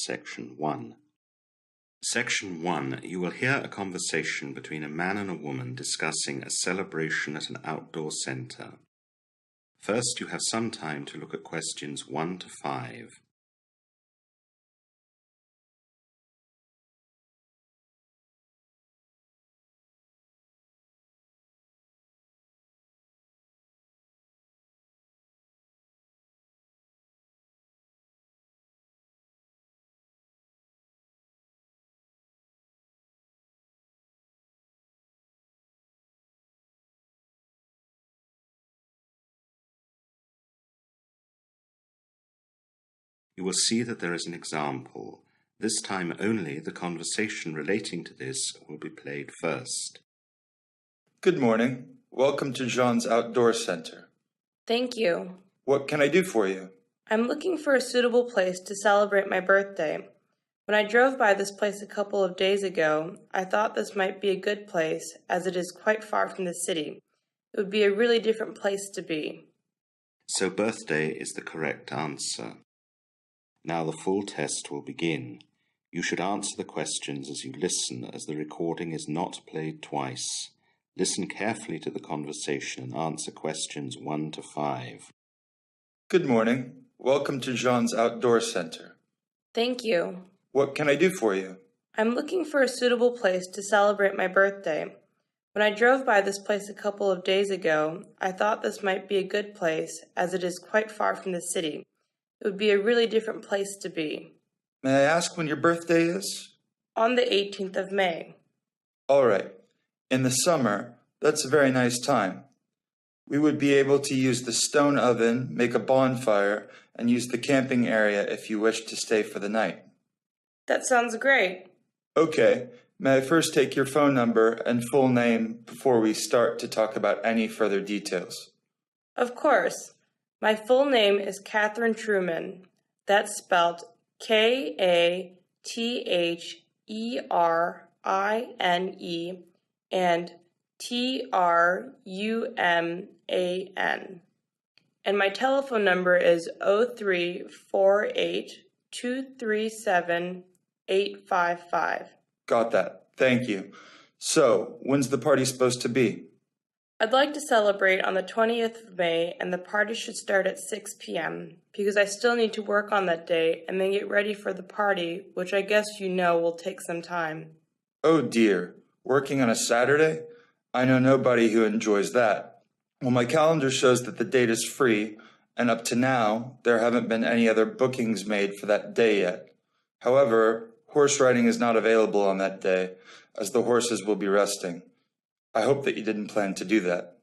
Section 1. Section 1, you will hear a conversation between a man and a woman discussing a celebration at an outdoor centre. First, you have some time to look at questions 1 to 5. You will see that there is an example. This time only the conversation relating to this will be played first. Good morning. Welcome to Jean's Outdoor Center. Thank you. What can I do for you? I'm looking for a suitable place to celebrate my birthday. When I drove by this place a couple of days ago, I thought this might be a good place as it is quite far from the city. It would be a really different place to be. So birthday is the correct answer. Now the full test will begin. You should answer the questions as you listen, as the recording is not played twice. Listen carefully to the conversation and answer questions 1 to 5. Good morning. Welcome to Jean's Outdoor Center. Thank you. What can I do for you? I'm looking for a suitable place to celebrate my birthday. When I drove by this place a couple of days ago, I thought this might be a good place as it is quite far from the city. It would be a really different place to be. May I ask when your birthday is? On the 18th of May. All right. In the summer, that's a very nice time. We would be able to use the stone oven, make a bonfire, and use the camping area if you wish to stay for the night. That sounds great. Okay. May I first take your phone number and full name before we start to talk about any further details? Of course. My full name is Catherine Truman. That's spelled Katherine, and Truman. And my telephone number is 0348-237-855. Got that. Thank you. So, when's the party supposed to be? I'd like to celebrate on the 20th of May, and the party should start at 6 p.m. because I still need to work on that day and then get ready for the party, which I guess you know will take some time. Oh dear, working on a Saturday? I know nobody who enjoys that. Well, my calendar shows that the date is free, and up to now, there haven't been any other bookings made for that day yet. However, horse riding is not available on that day, as the horses will be resting. I hope that you didn't plan to do that.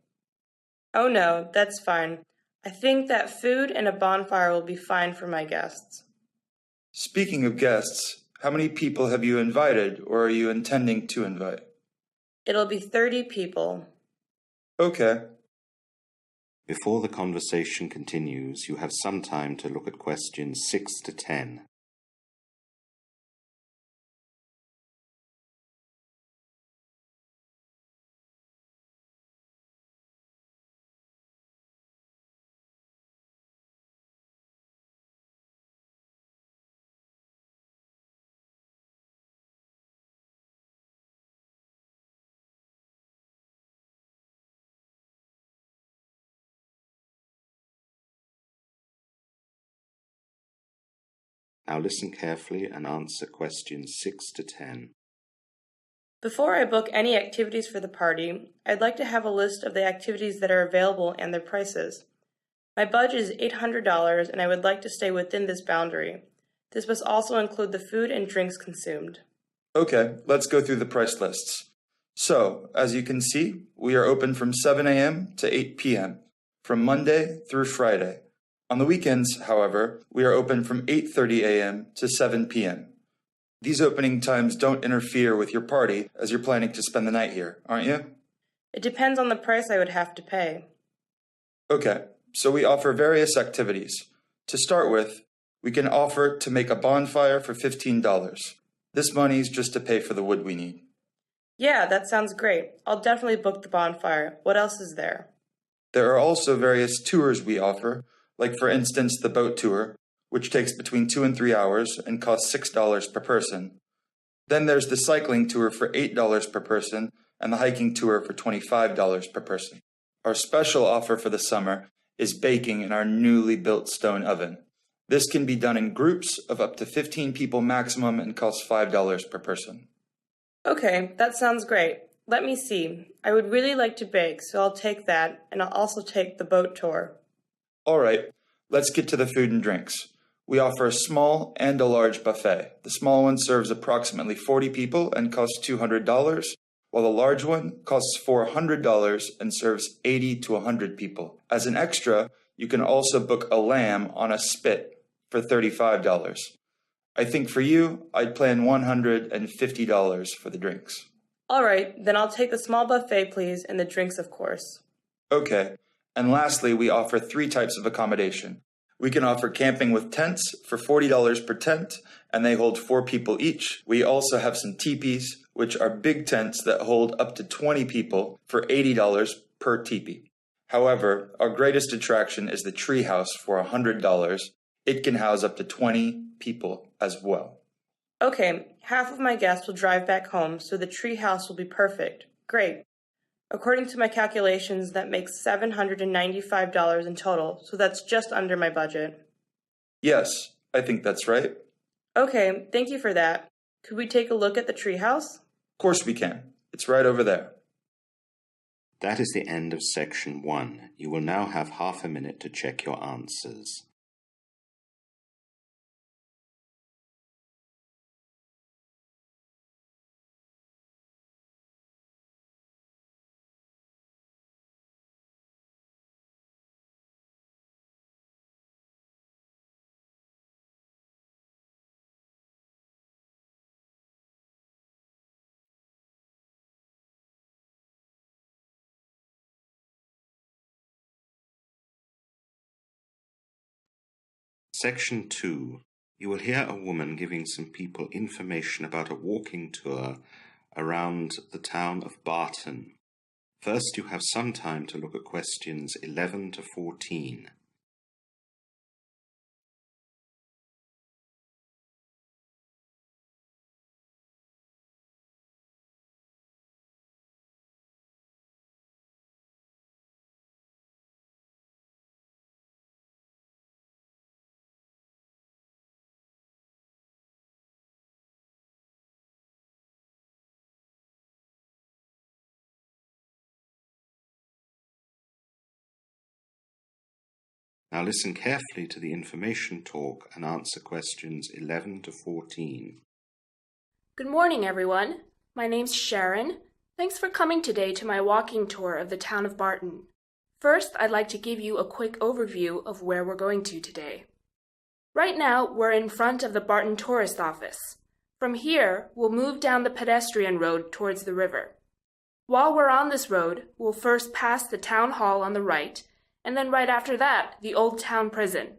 Oh no, that's fine. I think that food and a bonfire will be fine for my guests. Speaking of guests, how many people have you invited or are you intending to invite? It'll be 30 people. Okay. Before the conversation continues, you have some time to look at questions 6 to 10. Now listen carefully and answer questions 6 to 10. Before I book any activities for the party, I'd like to have a list of the activities that are available and their prices. My budget is $800 and I would like to stay within this boundary. This must also include the food and drinks consumed. Okay, let's go through the price lists. So, as you can see, we are open from 7 a.m. to 8 p.m., from Monday through Friday. On the weekends, however, we are open from 8:30 a.m. to 7 p.m. These opening times don't interfere with your party as you're planning to spend the night here, aren't you? It depends on the price I would have to pay. Okay, so we offer various activities. To start with, we can offer to make a bonfire for $15. This money is just to pay for the wood we need. Yeah, that sounds great. I'll definitely book the bonfire. What else is there? There are also various tours we offer, like for instance the boat tour, which takes between 2 and 3 hours and costs $6 per person. Then there's the cycling tour for $8 per person and the hiking tour for $25 per person. Our special offer for the summer is baking in our newly built stone oven. This can be done in groups of up to 15 people maximum and costs $5 per person. Okay, that sounds great. Let me see. I would really like to bake, so I'll take that, and I'll also take the boat tour. All right, let's get to the food and drinks. We offer a small and a large buffet. The small one serves approximately 40 people and costs $200, while the large one costs $400 and serves 80 to 100 people. As an extra, you can also book a lamb on a spit for $35. I think for you, I'd plan $150 for the drinks. All right, then I'll take the small buffet, please, and the drinks, of course. Okay, and lastly, we offer 3 types of accommodation. We can offer camping with tents for $40 per tent, and they hold 4 people each. We also have some teepees, which are big tents that hold up to 20 people for $80 per teepee. However, our greatest attraction is the treehouse for $100. It can house up to 20 people as well. Okay, half of my guests will drive back home, so the tree house will be perfect. Great. According to my calculations, that makes $795 in total, so that's just under my budget. Yes, I think that's right. Okay, thank you for that. Could we take a look at the tree house? Of course we can. It's right over there. That is the end of section 1. You will now have half a minute to check your answers. Section 2. You will hear a woman giving some people information about a walking tour around the town of Barton. First, you have some time to look at questions 11 to 14. Now listen carefully to the information talk and answer questions 11 to 14. Good morning, everyone. My name's Sharon. Thanks for coming today to my walking tour of the town of Barton. First, I'd like to give you a quick overview of where we're going to today. Right now, we're in front of the Barton Tourist Office. From here, we'll move down the pedestrian road towards the river. While we're on this road, we'll first pass the town hall on the right, and then right after that, the Old Town Prison.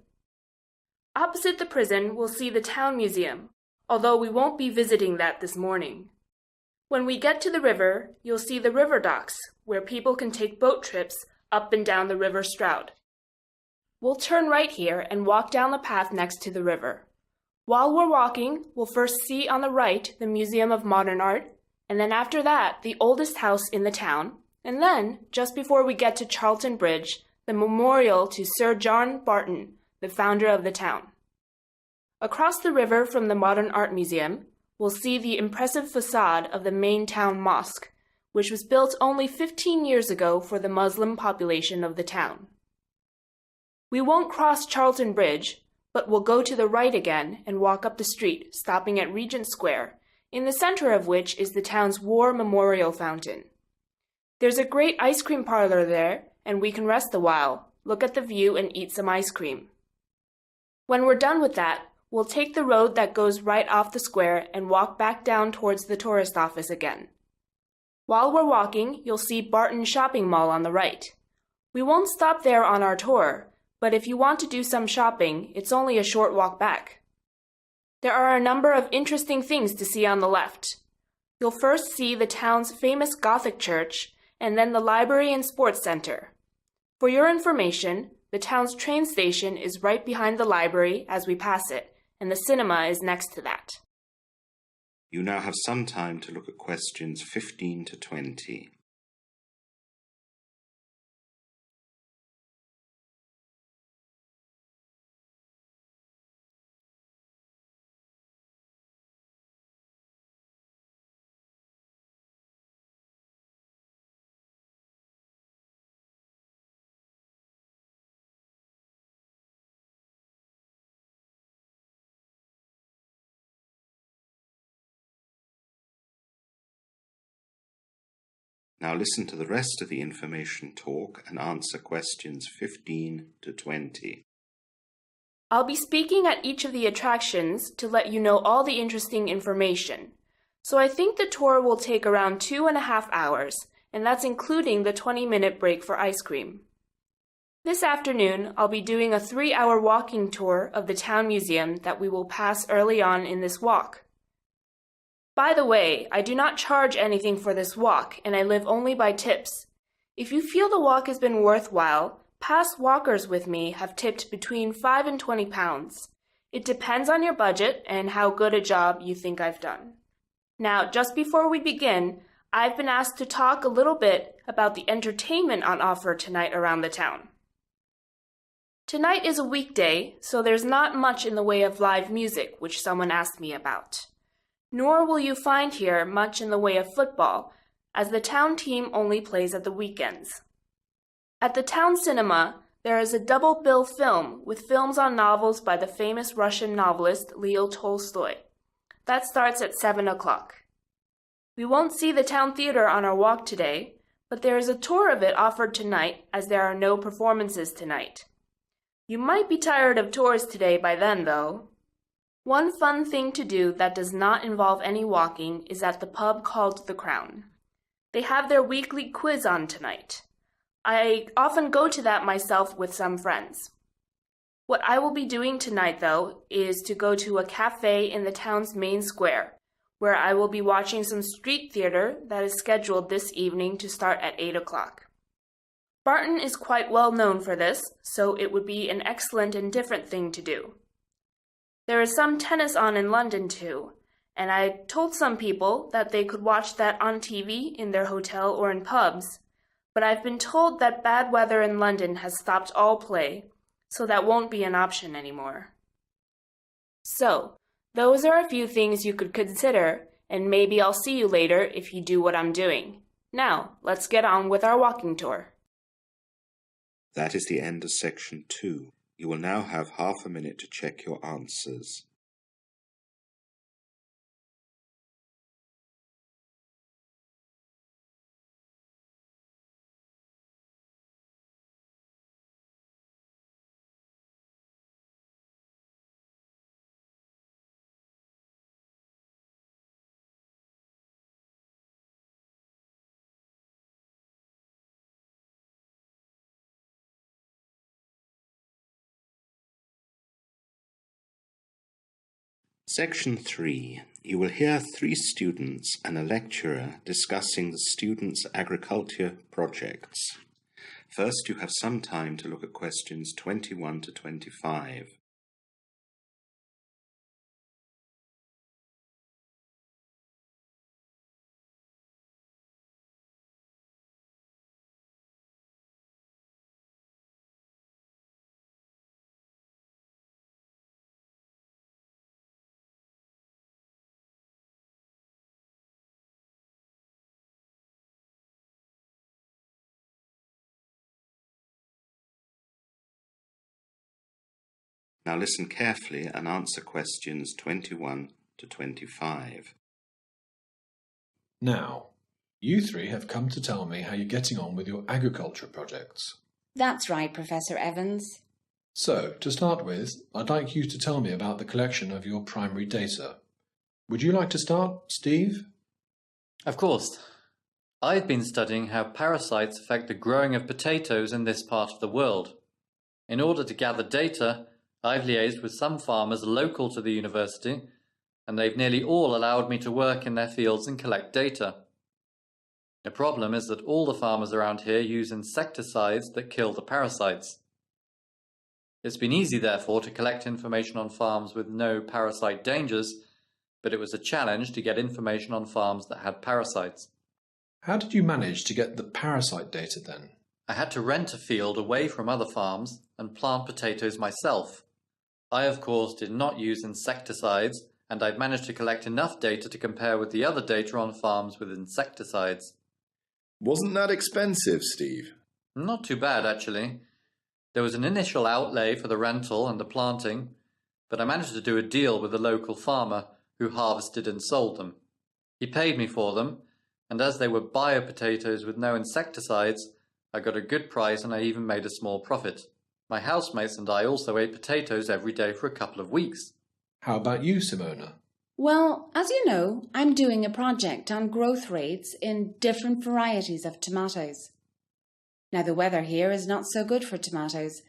Opposite the prison, we'll see the Town Museum, although we won't be visiting that this morning. When we get to the river, you'll see the river docks, where people can take boat trips up and down the River Stroud. We'll turn right here and walk down the path next to the river. While we're walking, we'll first see on the right the Museum of Modern Art, and then after that, the oldest house in the town, and then, just before we get to Charlton Bridge, the memorial to Sir John Barton, the founder of the town. Across the river from the Modern Art Museum, we'll see the impressive facade of the main town mosque, which was built only 15 years ago for the Muslim population of the town. We won't cross Charlton Bridge, but we'll go to the right again and walk up the street, stopping at Regent Square, in the center of which is the town's War Memorial Fountain. There's a great ice cream parlor there, and we can rest a while, look at the view, and eat some ice cream. When we're done with that, we'll take the road that goes right off the square and walk back down towards the tourist office again. While we're walking, you'll see Barton Shopping Mall on the right. We won't stop there on our tour, but if you want to do some shopping, it's only a short walk back. There are a number of interesting things to see on the left. You'll first see the town's famous Gothic church, and then the library and sports center. For your information, The town's train station is right behind the library as we pass it, and the cinema is next to that. You now have some time to look at questions 15 to 20. Now listen to the rest of the information talk and answer questions 15 to 20. I'll be speaking at each of the attractions to let you know all the interesting information. So I think the tour will take around 2.5 hours, and that's including the 20-minute break for ice cream. This afternoon, I'll be doing a 3-hour walking tour of the town museum that we will pass early on in this walk. By the way, I do not charge anything for this walk, and I live only by tips. If you feel the walk has been worthwhile, past walkers with me have tipped between 5 and 20 pounds. It depends on your budget and how good a job you think I've done. Now, just before we begin, I've been asked to talk a little bit about the entertainment on offer tonight around the town. Tonight is a weekday, so there's not much in the way of live music, which someone asked me about. Nor will you find here much in the way of football, as the town team only plays at the weekends. At the town cinema, there is a double bill film with films on novels by the famous Russian novelist Leo Tolstoy. That starts at 7 o'clock. We won't see the town theater on our walk today, but there is a tour of it offered tonight as there are no performances tonight. You might be tired of tours today by then, though. One fun thing to do that does not involve any walking is at the pub called The Crown. They have their weekly quiz on tonight. I often go to that myself with some friends. What I will be doing tonight, though, is to go to a cafe in the town's main square, where I will be watching some street theater that is scheduled this evening to start at 8 o'clock. Barton is quite well known for this, so it would be an excellent and different thing to do. There is some tennis on in London too, and I told some people that they could watch that on TV in their hotel or in pubs, but I've been told that bad weather in London has stopped all play, so that won't be an option anymore. So, those are a few things you could consider, and maybe I'll see you later if you do what I'm doing. Now, let's get on with our walking tour. That is the end of section 2. You will now have half a minute to check your answers. Section 3. You will hear 3 students and a lecturer discussing the students' agriculture projects. First, you have some time to look at questions 21 to 25. Now listen carefully and answer questions 21 to 25. Now, you 3 have come to tell me how you're getting on with your agriculture projects. That's right, Professor Evans. So, to start with, I'd like you to tell me about the collection of your primary data. Would you like to start, Steve? Of course. I've been studying how parasites affect the growing of potatoes in this part of the world. In order to gather data, I've liaised with some farmers local to the university, and they've nearly all allowed me to work in their fields and collect data. The problem is that all the farmers around here use insecticides that kill the parasites. It's been easy, therefore, to collect information on farms with no parasite dangers, but it was a challenge to get information on farms that had parasites. How did you manage to get the parasite data then? I had to rent a field away from other farms and plant potatoes myself. I, of course, did not use insecticides, and I'd managed to collect enough data to compare with the other data on farms with insecticides. Wasn't that expensive, Steve? Not too bad, actually. There was an initial outlay for the rental and the planting, but I managed to do a deal with a local farmer who harvested and sold them. He paid me for them, and as they were bio potatoes with no insecticides, I got a good price and I even made a small profit. My housemates and I also ate potatoes every day for a couple of weeks. How about you, Simona? Well, as you know, I'm doing a project on growth rates in different varieties of tomatoes. Now, the weather here is not so good for tomatoes,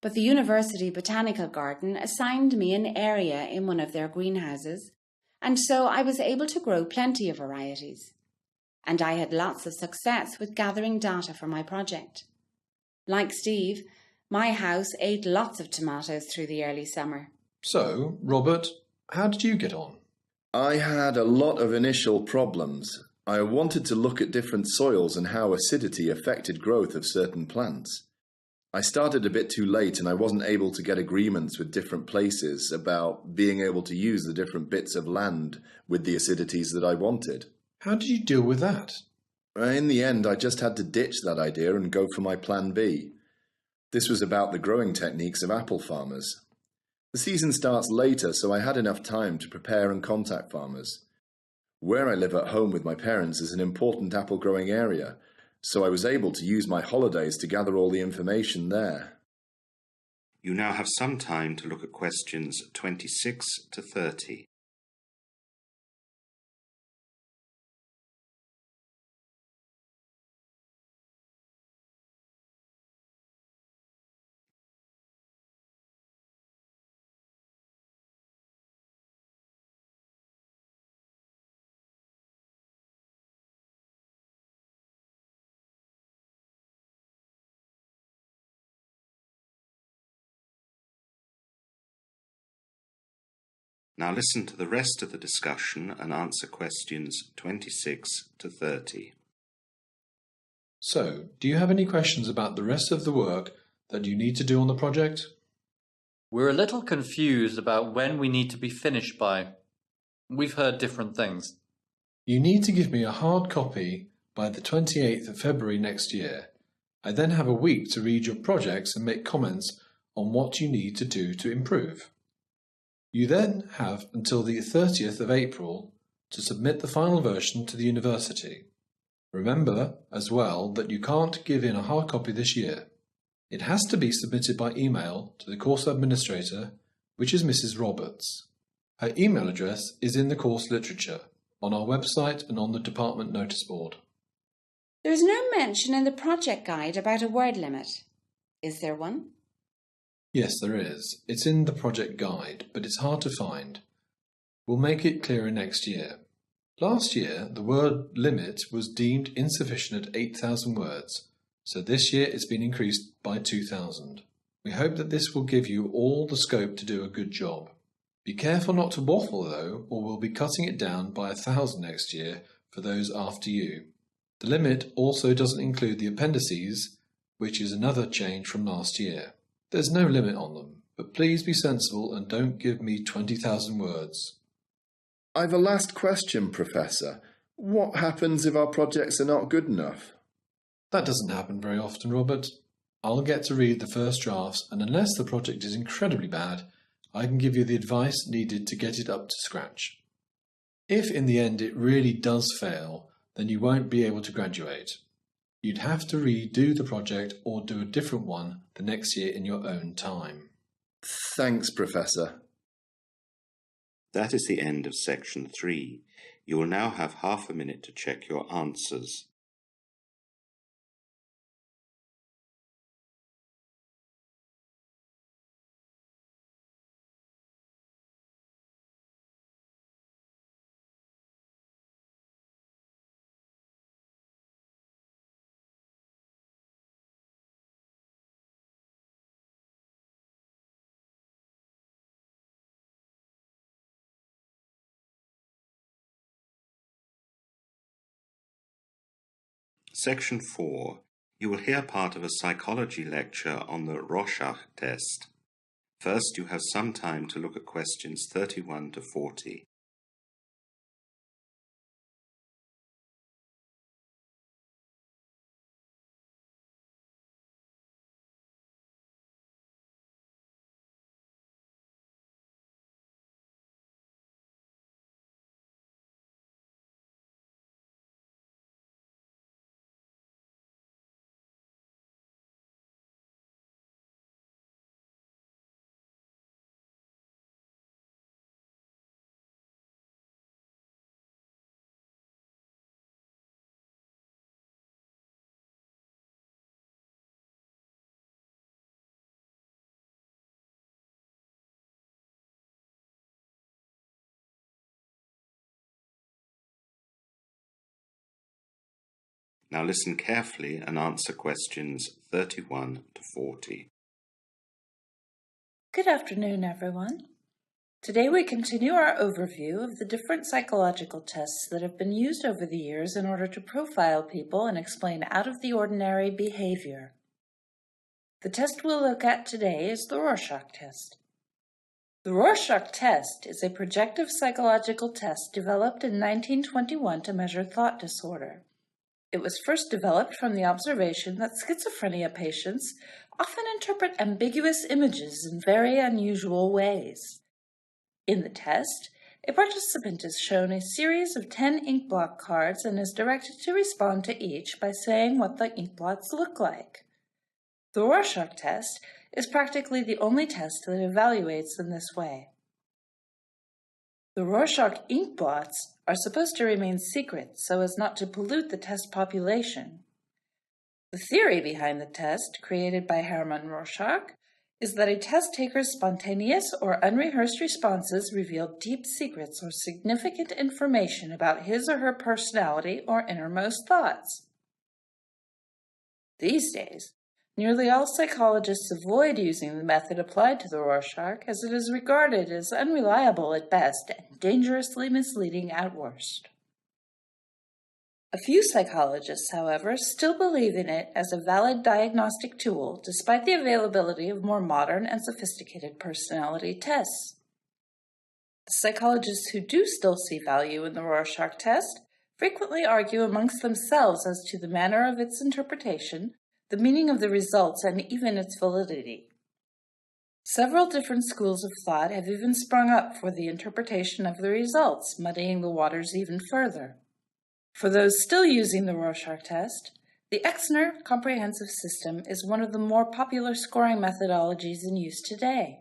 but the University Botanical Garden assigned me an area in one of their greenhouses, and so I was able to grow plenty of varieties. And I had lots of success with gathering data for my project. Like Steve, my house ate lots of tomatoes through the early summer. So, Robert, how did you get on? I had a lot of initial problems. I wanted to look at different soils and how acidity affected growth of certain plants. I started a bit too late and I wasn't able to get agreements with different places about being able to use the different bits of land with the acidities that I wanted. How did you deal with that? In the end, I just had to ditch that idea and go for my plan B. This was about the growing techniques of apple farmers. The season starts later, so I had enough time to prepare and contact farmers. Where I live at home with my parents is an important apple growing area, so I was able to use my holidays to gather all the information there. You now have some time to look at questions 26 to 30. Now listen to the rest of the discussion and answer questions 26 to 30. So, do you have any questions about the rest of the work that you need to do on the project? We're a little confused about when we need to be finished by. We've heard different things. You need to give me a hard copy by the 28th of February next year. I then have a week to read your projects and make comments on what you need to do to improve. You then have until the 30th of April to submit the final version to the university. Remember as well that you can't give in a hard copy this year. It has to be submitted by email to the course administrator, which is Mrs. Roberts. Her email address is in the course literature, on our website and on the department notice board. There is no mention in the project guide about a word limit. Is there one? Yes, there is. It's in the project guide, but it's hard to find. We'll make it clearer next year. Last year, the word limit was deemed insufficient at 8,000 words, so this year it's been increased by 2,000. We hope that this will give you all the scope to do a good job. Be careful not to waffle though, or we'll be cutting it down by 1,000 next year for those after you. The limit also doesn't include the appendices, which is another change from last year. There's no limit on them, but please be sensible and don't give me 20,000 words. I've a last question, Professor. What happens if our projects are not good enough? That doesn't happen very often, Robert. I'll get to read the first drafts, and unless the project is incredibly bad, I can give you the advice needed to get it up to scratch. If in the end it really does fail, then you won't be able to graduate. You'd have to redo the project or do a different one the next year in your own time. Thanks, Professor. That is the end of section 3. You will now have half a minute to check your answers. Section 4. You will hear part of a psychology lecture on the Rorschach test. First, you have some time to look at questions 31 to 40. Now listen carefully and answer questions 31 to 40. Good afternoon, everyone. Today we continue our overview of the different psychological tests that have been used over the years in order to profile people and explain out-of-the-ordinary behavior. The test we'll look at today is the Rorschach test. The Rorschach test is a projective psychological test developed in 1921 to measure thought disorder. It was first developed from the observation that schizophrenia patients often interpret ambiguous images in very unusual ways. In the test, a participant is shown a series of 10 ink blot cards and is directed to respond to each by saying what the ink blots look like. The Rorschach test is practically the only test that evaluates in this way. The Rorschach ink blots are supposed to remain secret so as not to pollute the test population. The theory behind the test, created by Hermann Rorschach, is that a test taker's spontaneous or unrehearsed responses reveal deep secrets or significant information about his or her personality or innermost thoughts. These days, nearly all psychologists avoid using the method applied to the Rorschach as it is regarded as unreliable at best and dangerously misleading at worst. A few psychologists, however, still believe in it as a valid diagnostic tool despite the availability of more modern and sophisticated personality tests. The psychologists who do still see value in the Rorschach test frequently argue amongst themselves as to the manner of its interpretation, the meaning of the results, and even its validity. Several different schools of thought have even sprung up for the interpretation of the results, muddying the waters even further. For those still using the Rorschach test, the Exner comprehensive system is one of the more popular scoring methodologies in use today.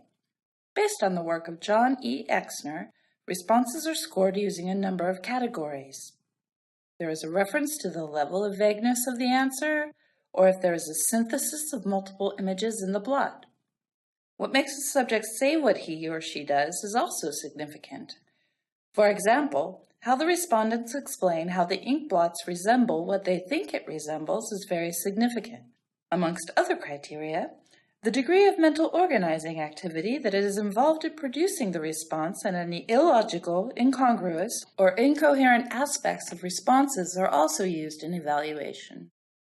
Based on the work of John E. Exner, responses are scored using a number of categories. There is a reference to the level of vagueness of the answer, or if there is a synthesis of multiple images in the blot. What makes the subject say what he or she does is also significant. For example, how the respondents explain how the ink blots resemble what they think it resembles is very significant. Amongst other criteria, the degree of mental organizing activity that is involved in producing the response and any illogical, incongruous, or incoherent aspects of responses are also used in evaluation.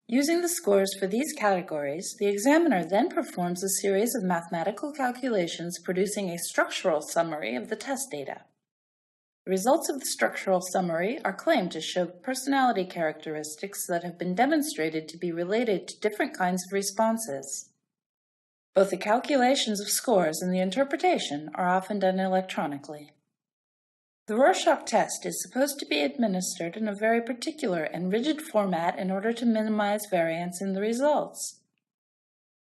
Using the scores for these categories, the examiner then performs a series of mathematical calculations producing a structural summary of the test data. The results of the structural summary are claimed to show personality characteristics that have been demonstrated to be related to different kinds of responses. Both the calculations of scores and the interpretation are often done electronically. The Rorschach test is supposed to be administered in a very particular and rigid format in order to minimize variance in the results.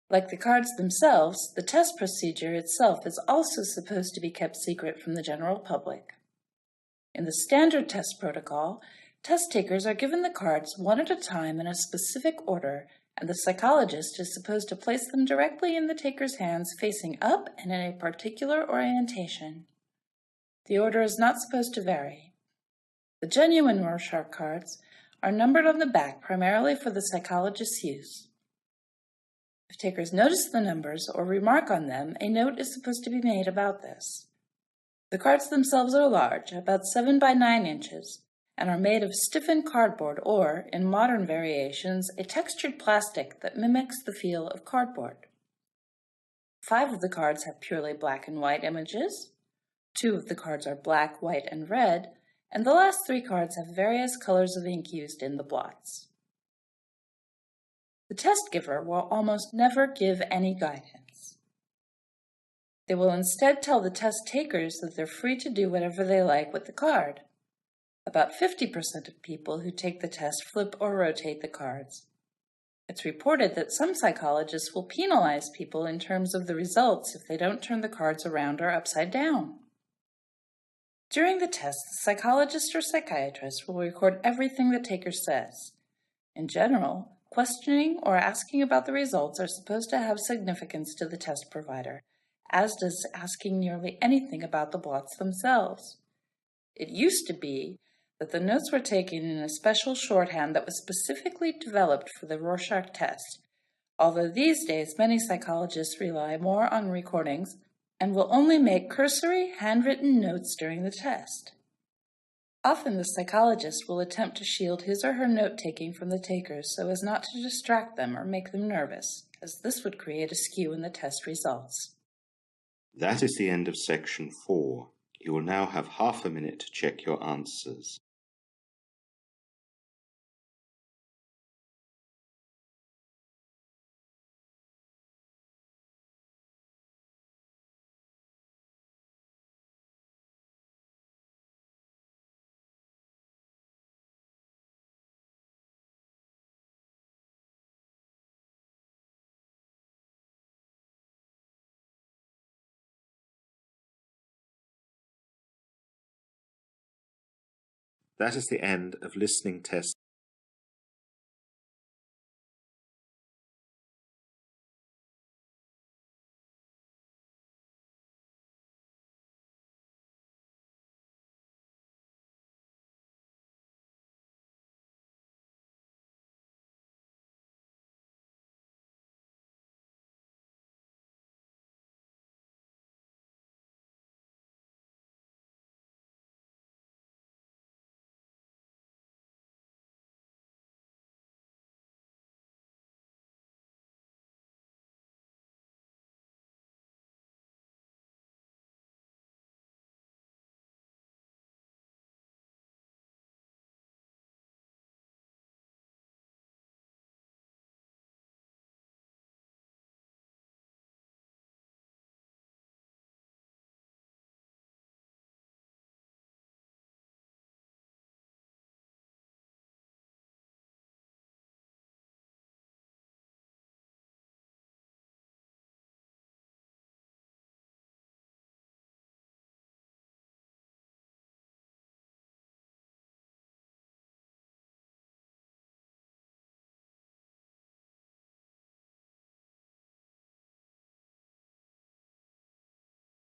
Like the cards themselves, the test procedure itself is also supposed to be kept secret from the general public. In the standard test protocol, test takers are given the cards one at a time in a specific order, and the psychologist is supposed to place them directly in the taker's hands facing up and in a particular orientation. The order is not supposed to vary. The genuine Rorschach cards are numbered on the back primarily for the psychologist's use. If takers notice the numbers or remark on them, a note is supposed to be made about this. The cards themselves are large, about 7 by 9 inches, and are made of stiffened cardboard or, in modern variations, a textured plastic that mimics the feel of cardboard. 5 of the cards have purely black and white images, 2 of the cards are black, white, and red, and the last 3 cards have various colors of ink used in the blots. The test giver will almost never give any guidance. They will instead tell the test takers that they're free to do whatever they like with the card. About 50% of people who take the test flip or rotate the cards. It's reported that some psychologists will penalize people in terms of the results if they don't turn the cards around or upside down. During the test, the psychologist or psychiatrist will record everything the taker says. In general, questioning or asking about the results are supposed to have significance to the test provider, as does asking nearly anything about the blots themselves. It used to be that the notes were taken in a special shorthand that was specifically developed for the Rorschach test, although these days many psychologists rely more on recordings and will only make cursory, handwritten notes during the test. Often the psychologist will attempt to shield his or her note-taking from the takers so as not to distract them or make them nervous, as this would create a skew in the test results. That is the end of section 4. You will now have half a minute to check your answers. That is the end of listening test